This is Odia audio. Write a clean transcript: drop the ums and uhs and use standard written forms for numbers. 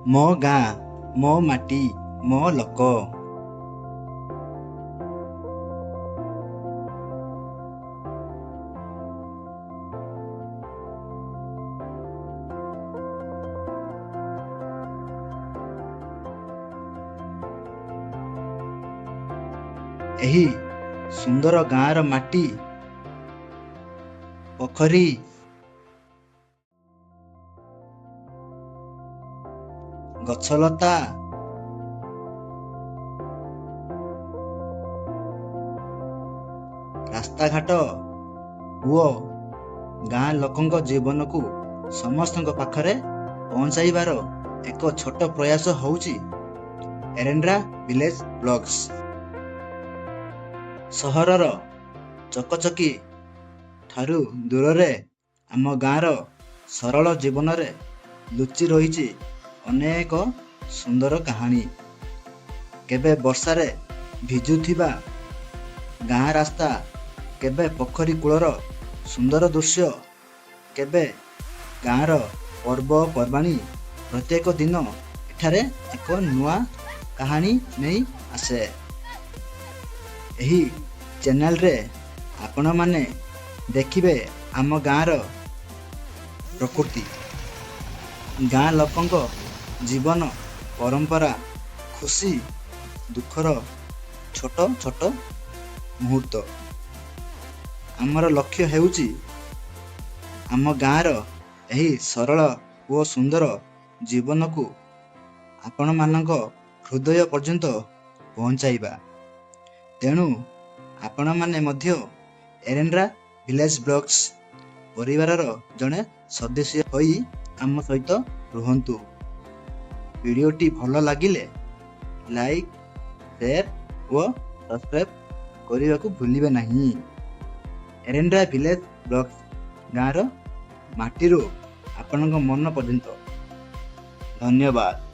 ମୋ ଗାଁ, ମୋ ମାଟି, ମୋ ଲୋକ। ଏହି ସୁନ୍ଦର ଗାଁର ମାଟି, ପୋଖରୀ, ଗଛଲତା, ରାସ୍ତାଘାଟ ଓ ଗାଁ ଲୋକଙ୍କ ଜୀବନକୁ ସମସ୍ତଙ୍କ ପାଖରେ ପହଞ୍ଚାଇବାର ଏକ ଛୋଟ ପ୍ରୟାସ ହେଉଛି ଏରେଣ୍ଡ୍ରା ଭିଲେଜ ବ୍ଲଗ୍ସ। ସହରର ଚକଚକି ଠାରୁ ଦୂରରେ ଆମ ଗାଁର ସରଳ ଜୀବନରେ ଲୁଚି ରହିଛି ଅନେକ ସୁନ୍ଦର କାହାଣୀ। କେବେ ବର୍ଷାରେ ଭିଜୁଥିବା ଗାଁ ରାସ୍ତା, କେବେ ପୋଖରୀ କୂଳର ସୁନ୍ଦର ଦୃଶ୍ୟ, କେବେ ଗାଁର ପର୍ବପର୍ବାଣୀ। ପ୍ରତ୍ୟେକ ଦିନ ଏଠାରେ ଏକ ନୂଆ କାହାଣୀ ନେଇ ଆସେ। ଏହି ଚ୍ୟାନେଲରେ ଆପଣମାନେ ଦେଖିବେ ଆମ ଗାଁର ପ୍ରକୃତି, ଗାଁ ଲୋକଙ୍କ ଜୀବନ, ପରମ୍ପରା, ଖୁସି ଦୁଃଖର ଛୋଟ ଛୋଟ ମୁହୂର୍ତ୍ତ। ଆମର ଲକ୍ଷ୍ୟ ହେଉଛି ଆମ ଗାଁର ଏହି ସରଳ ଓ ସୁନ୍ଦର ଜୀବନକୁ ଆପଣମାନଙ୍କ ହୃଦୟ ପର୍ଯ୍ୟନ୍ତ ପହଞ୍ଚାଇବା। ତେଣୁ ଆପଣମାନେ ମଧ୍ୟ ଏରେଣ୍ଡ୍ରା ଭିଲେଜ ବ୍ଲଗ୍ସ ପରିବାରର ଜଣେ ସଦସ୍ୟ ହୋଇ ଆମ ସହିତ ରୁହନ୍ତୁ। ଭିଡ଼ିଓଟି ଭଲ ଲାଗିଲେ ଲାଇକ୍, ସେୟାର ଓ ସବସ୍କ୍ରାଇବ୍ କରିବାକୁ ଭୁଲିବେ ନାହିଁ। ଏରେଣ୍ଡ୍ରା ଭିଲେଜ ବ୍ଲଗ୍ସ, ଗାଁର ମାଟିରୁ ଆପଣଙ୍କ ମନ ପର୍ଯ୍ୟନ୍ତ। ଧନ୍ୟବାଦ।